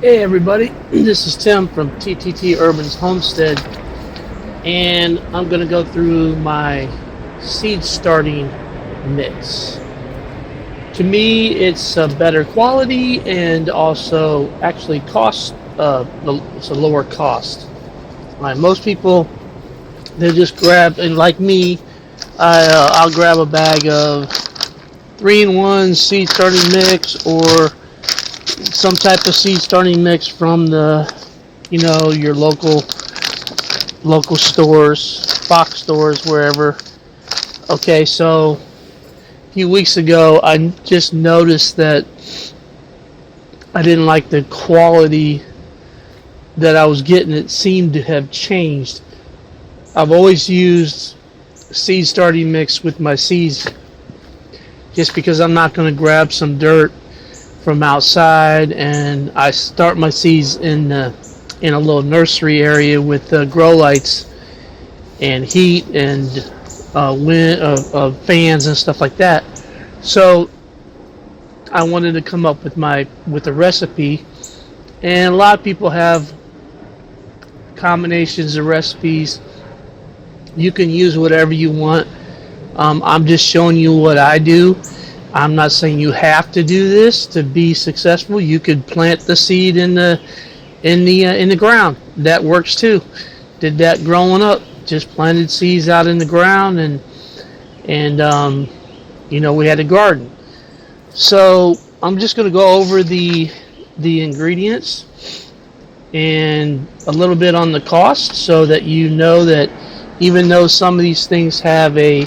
Hey everybody, this is Tim from TTT Urban's Homestead, and I'm going to go through my seed starting mix. To me, it's a better quality and also actually it's a lower cost. Most people, they just grab, and like me, I'll grab a bag of 3-in-1 seed starting mix or some type of seed starting mix from your local stores, box stores, wherever. Okay, so a few weeks ago I just noticed that I didn't like the quality that I was getting. It seemed to have changed. I've always used seed starting mix with my seeds just because I'm not going to grab some dirt from outside, and I start my seeds in a little nursery area with grow lights and heat and fans and stuff like that. So I wanted to come up with a recipe, and a lot of people have combinations of recipes. You can use whatever you want. I'm just showing you what I do. I'm not saying you have to do this to be successful. You could plant the seed in the ground. That works too. Did that growing up. Just planted seeds out in the ground, and we had a garden. So I'm just going to go over the ingredients and a little bit on the cost, so that you know that even though some of these things have a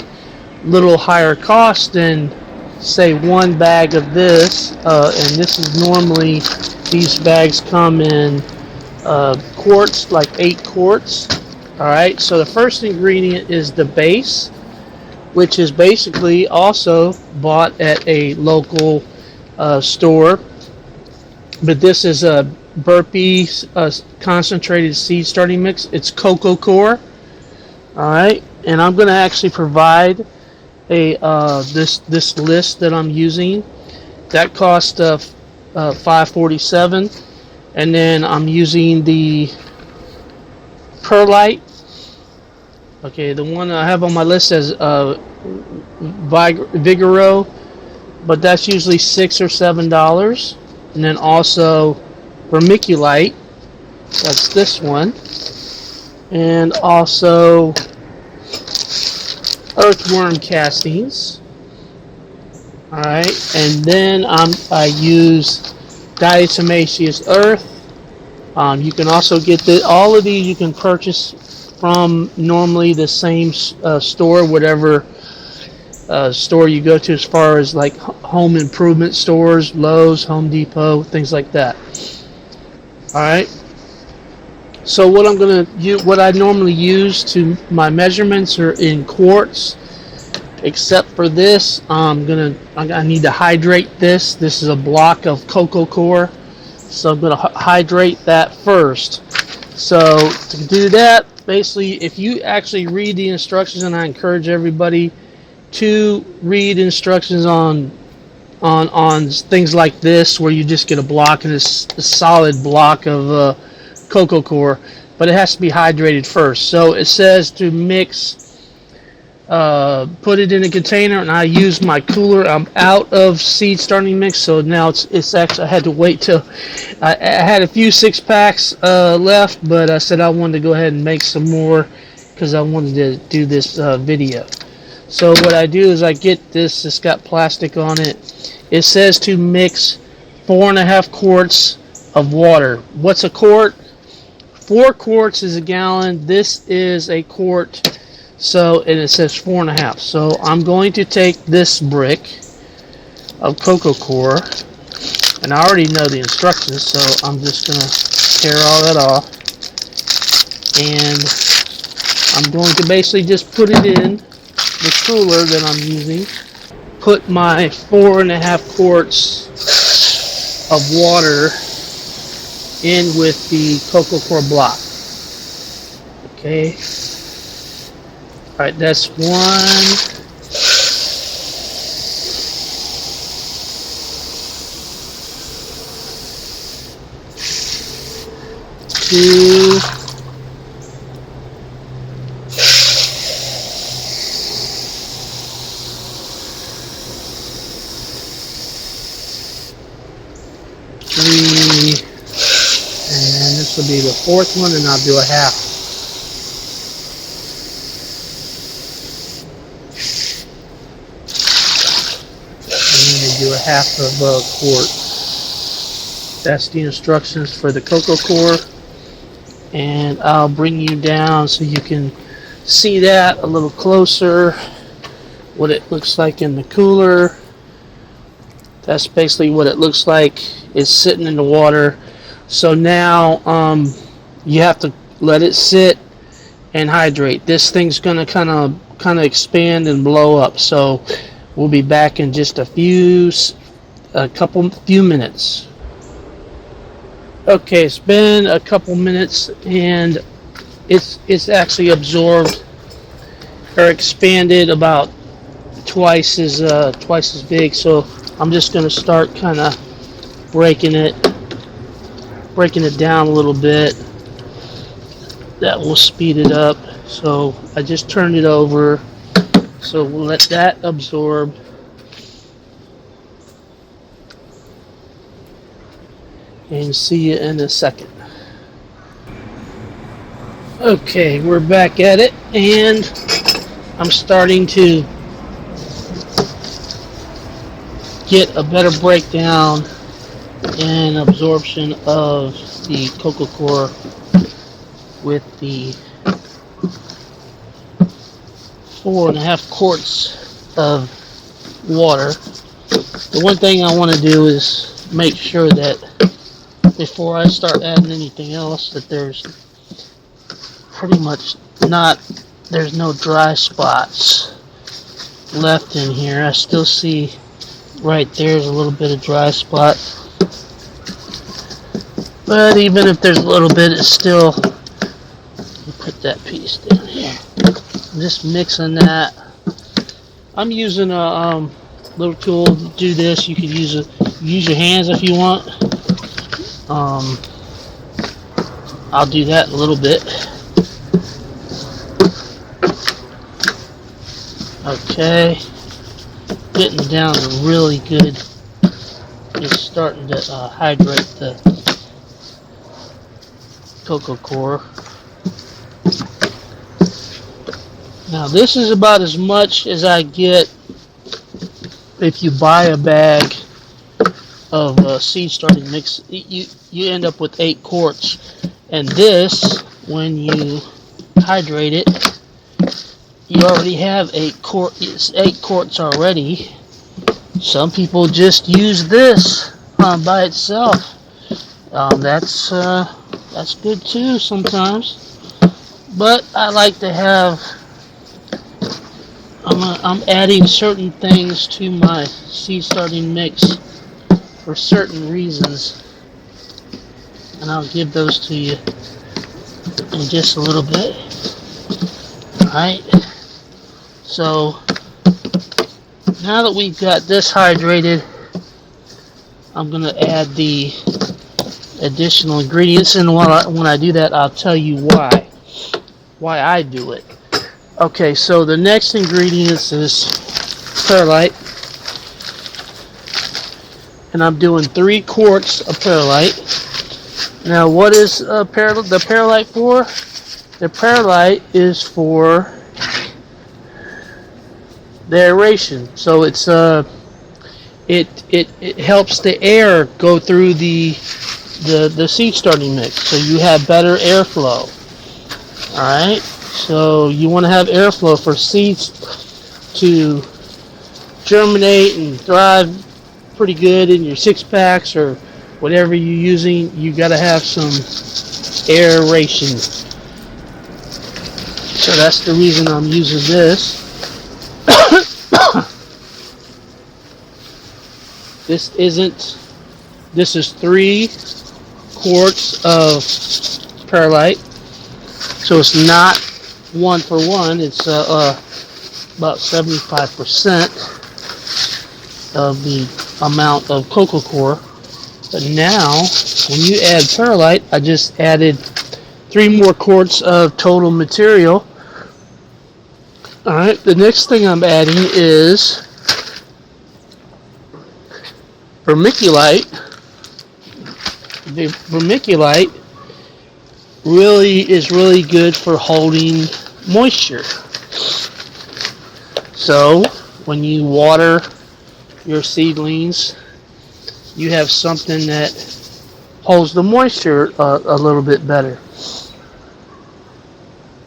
little higher cost than, say, one bag of this, and this is normally, these bags come in quarts, like 8 quarts. All right, so the first ingredient is the base, which is basically also bought at a local store, but this is a burpee concentrated seed starting mix. It's Coco Coir. All right, and I'm going to actually provide this list that I'm using. That cost $5.47, and then I'm using the Perlite. Okay, the one I have on my list says Vigoro, but that's usually $6 or $7. And then also Vermiculite, that's this one, and also earthworm castings. All right, and then I use Diatomaceous Earth. You can also get all of these you can purchase from normally the same store, whatever store you go to, as far as like home improvement stores, Lowe's, Home Depot, things like that. All right. So what I normally use to my measurements are in quarts, except for this. I need to hydrate this. This is a block of Coco Coir, so I'm gonna hydrate that first. So to do that, basically, if you actually read the instructions, and I encourage everybody to read instructions on things like this, where you just get a block, and it's a solid block of Coco Coir, but it has to be hydrated first. So it says to mix, put it in a container, and I use my cooler. I'm out of seed starting mix, so now it's actually, I had to wait till I had a few 6-packs left, but I said I wanted to go ahead and make some more because I wanted to do this video. So what I do is I get this. It's got plastic on it. It says to mix 4.5 quarts of water. What's a quart? 4 quarts is a gallon. This is a quart. So, and it says 4.5. So I'm going to take this brick of Coco Coir, and I already know the instructions, so I'm just going to tear all that off. And I'm going to basically just put it in the cooler that I'm using. Put my 4.5 quarts of water in with the Coco Coir block. Okay. All right, that's one. 2. Three, and this will be the 4th one, and I'll do a half. Do a half of a quart. That's the instructions for the Coco Coir, and I'll bring you down so you can see that a little closer, what it looks like in the cooler. That's basically what it looks like. It's sitting in the water. So now you have to let it sit and hydrate. This thing's gonna kind of expand and blow up. So we'll be back in just a few minutes. Okay, it's been a couple minutes, and it's actually absorbed or expanded about twice as big. So I'm just going to start kind of breaking it down a little bit. That will speed it up. So I just turned it over. So we'll let that absorb. And see you in a second. Okay, we're back at it, and I'm starting to get a better breakdown and absorption of the Coco Coir with the 4.5 quarts of water. The one thing I want to do is make sure that before I start adding anything else, that there's pretty much there's no dry spots left in here. I still see right there's a little bit of dry spot, but even if there's a little bit, it's still, put that piece down here. I'm just mixing that. I'm using a little tool to do this. You could use your hands if you want. I'll do that in a little bit. Okay, getting down really good. It's starting to hydrate the Coco Coir. Now this is about as much as I get if you buy a bag of seed starting mix. You end up with 8 quarts, and this, when you hydrate it, you already have 8 quarts already. Some people just use this by itself. That's good too sometimes, but I like to have. I'm adding certain things to my seed starting mix for certain reasons, and I'll give those to you in just a little bit. Alright, so now that we've got this hydrated, I'm going to add the additional ingredients, and when I do that, I'll tell you why I do it. Okay, so the next ingredients is Perlite, and I'm doing 3 quarts of Perlite. Now, what is the Perlite for? The Perlite is for the aeration. So it's it helps the air go through the seed starting mix, so you have better airflow. All right. So you want to have airflow for seeds to germinate and thrive pretty good in your 6-packs or whatever you're using. You got to have some aeration. So that's the reason I'm using this. This is 3 quarts of Perlite. So it's not 1 for 1. It's about 75% of the amount of Coco Coir. But now, when you add Perlite, I just added 3 more quarts of total material. Alright, the next thing I'm adding is vermiculite. The vermiculite is really good for holding moisture. So when you water your seedlings, you have something that holds the moisture a little bit better.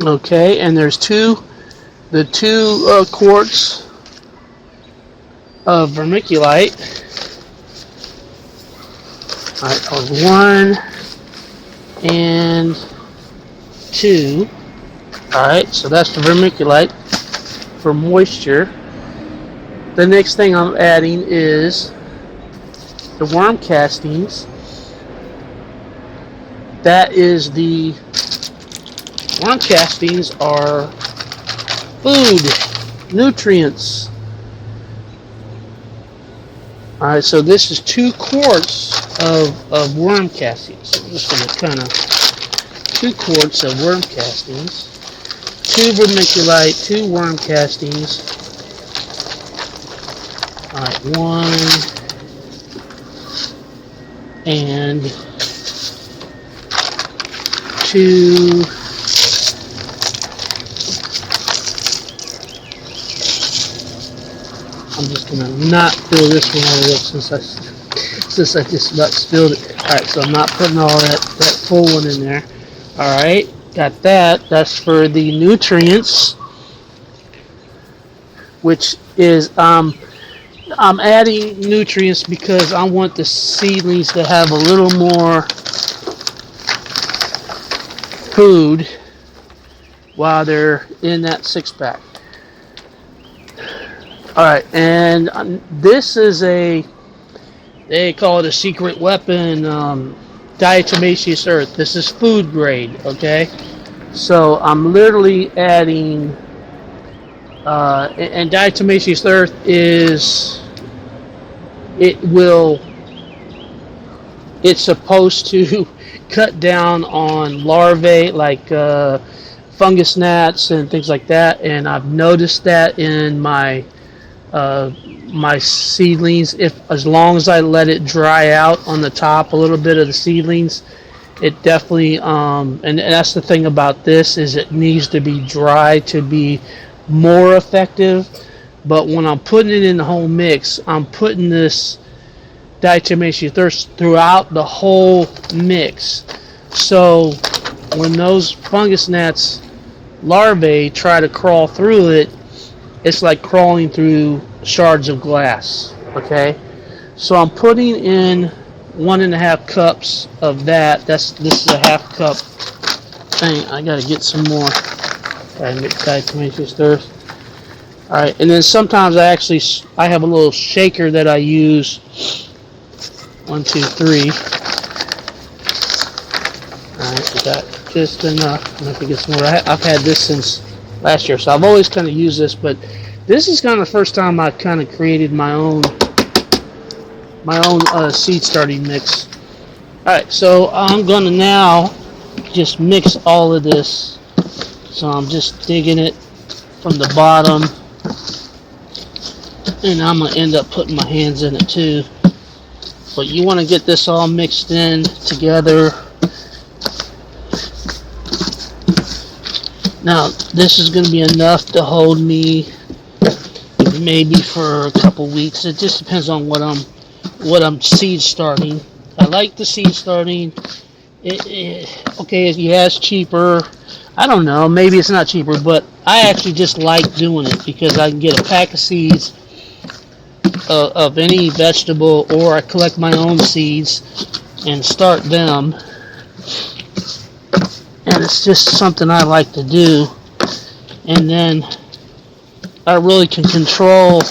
Okay, and there's the two quarts of vermiculite. Alright, 1 and 2. Alright, so that's the vermiculite for moisture. The next thing I'm adding is the worm castings. Worm castings are food, nutrients. Alright, so this is 2 quarts of worm castings. I'm just going to kind of 2 quarts of worm castings, 2 vermiculite, 2 worm castings. Alright, 1 and 2. I'm just gonna not fill this one all the way up since I just about spilled it. Alright, so I'm not putting all that full one in there. Alright, got that. That's for the nutrients, which is I'm adding nutrients because I want the seedlings to have a little more food while they're in that 6-pack. Alright, and this is they call it a secret weapon, Diatomaceous Earth. This is food grade, okay? So I'm literally adding, and Diatomaceous Earth it's supposed to cut down on larvae like fungus gnats and things like that, and I've noticed that in my seedlings, as long as I let it dry out on the top a little bit of the seedlings, it definitely and that's the thing about this, is it needs to be dry to be more effective. But when I'm putting it in the whole mix, I'm putting this Diatomaceous Earth throughout the whole mix. So when those fungus gnats larvae try to crawl through it, it's like crawling through shards of glass. Okay, so I'm putting in 1.5 cups of that. This is a 1/2 cup thing. I gotta get some more. Diatomaceous Earth. All right, and then sometimes I have a little shaker that I use. 1, 2, 3. All right, we got just enough. I'm gonna have to get some more. I've had this since last year, so I've always kind of used this, but this is kind of the first time I've kind of created my own seed starting mix. Alright, so I'm going to now just mix all of this. So I'm just digging it from the bottom, and I'm going to end up putting my hands in it too. But you want to get this all mixed in together. Now this is going to be enough to hold me maybe for a couple weeks. It just depends on what I'm seed starting. I like the seed starting. Okay, yeah, it's cheaper. I don't know, maybe it's not cheaper, but I actually just like doing it because I can get a pack of seeds of any vegetable, or I collect my own seeds and start them. And it's just something I like to do. And then I really can control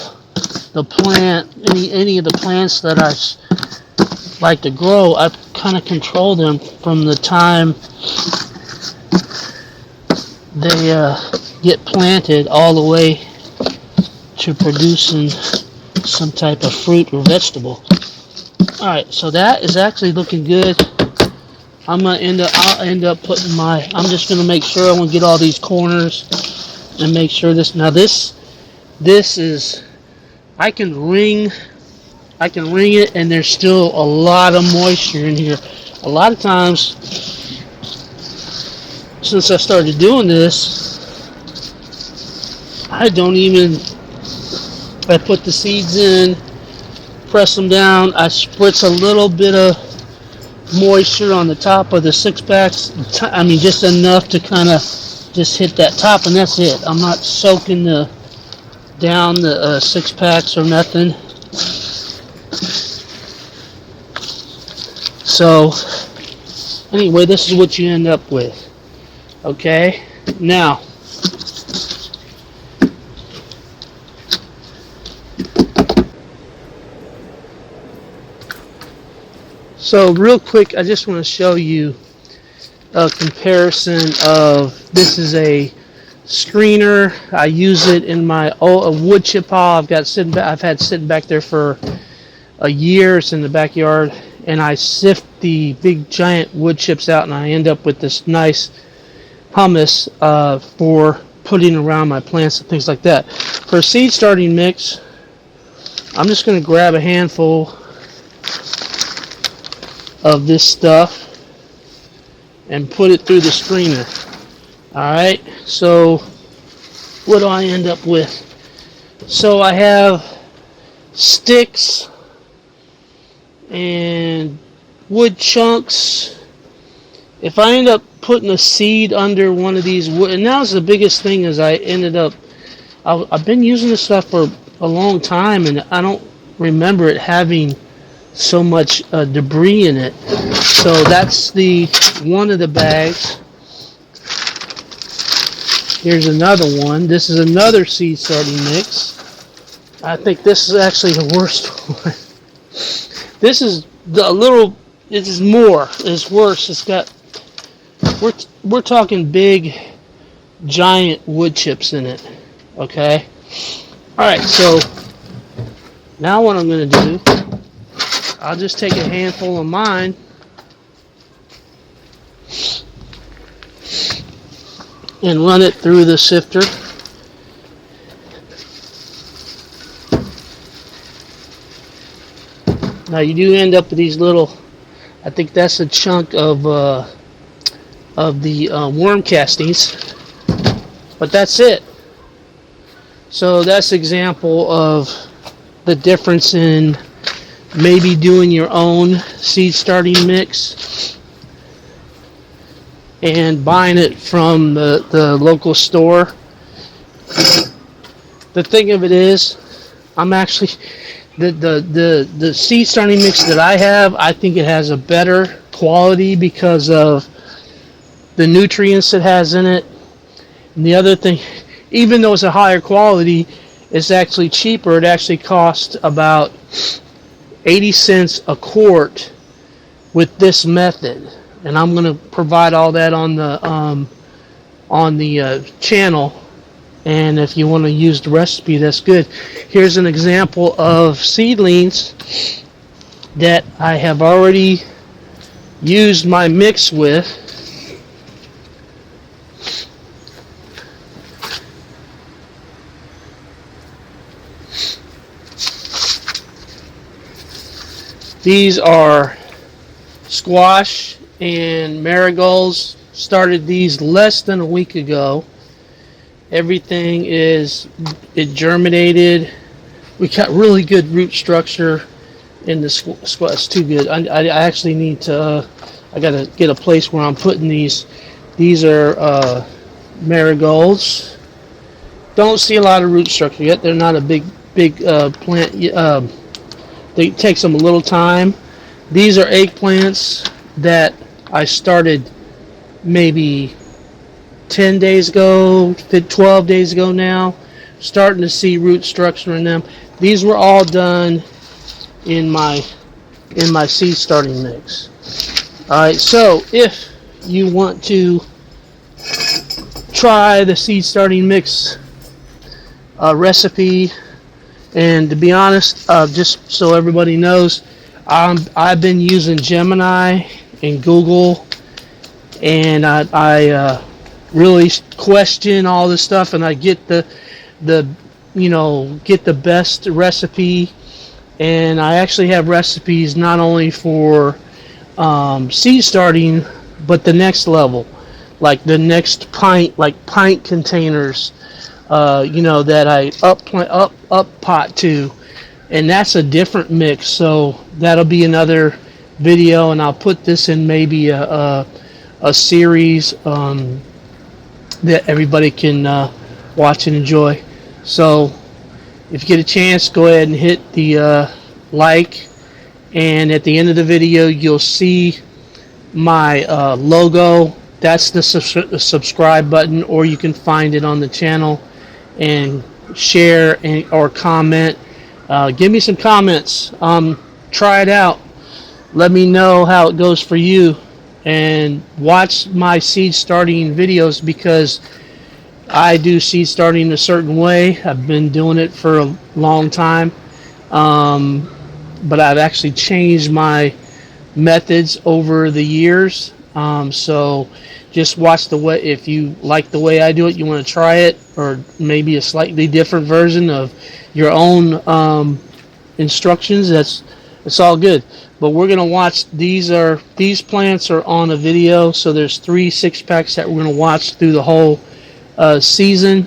the plant, any of the plants that I like to grow. I kind of control them from the time they get planted all the way to producing some type of fruit or vegetable. Alright, so that is actually looking good. I'll end up putting I'm just gonna make sure I want to get all these corners and make sure this is, I can ring it, and there's still a lot of moisture in here. A lot of times, since I started doing this, I put the seeds in, press them down, I spritz a little bit of moisture on the top of the six packs. I mean, just enough to kind of just hit that top, and that's it. I'm not soaking down the six packs or nothing. So anyway, this is what you end up with. Okay, now so real quick, I just want to show you a comparison of, this is a screener. I use it in my wood chip pile I've had sitting back there for a year. It's in the backyard, and I sift the big giant wood chips out, and I end up with this nice humus for putting around my plants and things like that. For a seed starting mix, I'm just going to grab a handful of this stuff and put it through the screener. Alright, so what do I end up with? So I have sticks and wood chunks. If I end up putting a seed under one of these wood, and now's the biggest thing, is I've been using this stuff for a long time, and I don't remember it having so much debris in it. So that's one of the bags. Here's another one. This is another seed starting mix. I think this is actually the worst one. This is it's worse. It's got, we're talking big giant wood chips in it. Okay? Alright, so now what I'm going to do, I'll just take a handful of mine and run it through the sifter. Now you do end up with these little, I think that's a chunk of the worm castings, but that's it. So that's an example of the difference in maybe doing your own seed starting mix and buying it from the local store. The thing of it is, I'm actually, the seed starting mix that I have, I think it has a better quality because of the nutrients it has in it. And the other thing, even though it's a higher quality, it's actually cheaper. It actually costs about 80 cents a quart with this method, and I'm going to provide all that on the channel. And if you want to use the recipe, that's good. Here's an example of seedlings that I have already used my mix with. These are squash and marigolds. Started these less than a week ago. Everything it germinated. We got really good root structure in the squash. It's too good. I actually need to, I gotta get a place where I'm putting these. These are marigolds. Don't see a lot of root structure yet. They're not a big plant. It takes them a little time. These are eggplants that I started maybe 10 days ago, 12 days ago now. Starting to see root structure in them. These were all done in my seed starting mix. Alright, so if you want to try the seed starting mix recipe, and to be honest, just so everybody knows, I've been using Gemini and Google and I really question all this stuff, and I get the get the best recipe. And I actually have recipes not only for seed starting, but the next level, like the next pint, like pint containers, that I up pot to, and that's a different mix. So that'll be another video, and I'll put this in maybe a series that everybody can watch and enjoy. So if you get a chance, go ahead and hit the like, and at the end of the video you'll see my logo. That's the subscribe button, or you can find it on the channel, and share or comment. Give me some comments. Try it out. Let me know how it goes for you, and watch my seed starting videos, because I do seed starting a certain way. I've been doing it for a long time, but I've actually changed my methods over the years. So just watch the way. If you like the way I do it, you want to try it, or maybe a slightly different version of your own instructions. It's all good. But we're gonna watch. These plants are on a video, so there's 3 6-packs that we're gonna watch through the whole season,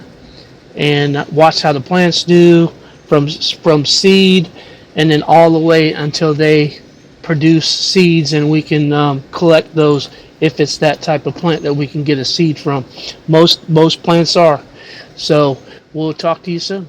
and watch how the plants do from seed, and then all the way until they produce seeds, and we can collect those if it's that type of plant that we can get a seed from. Most plants are. So we'll talk to you soon.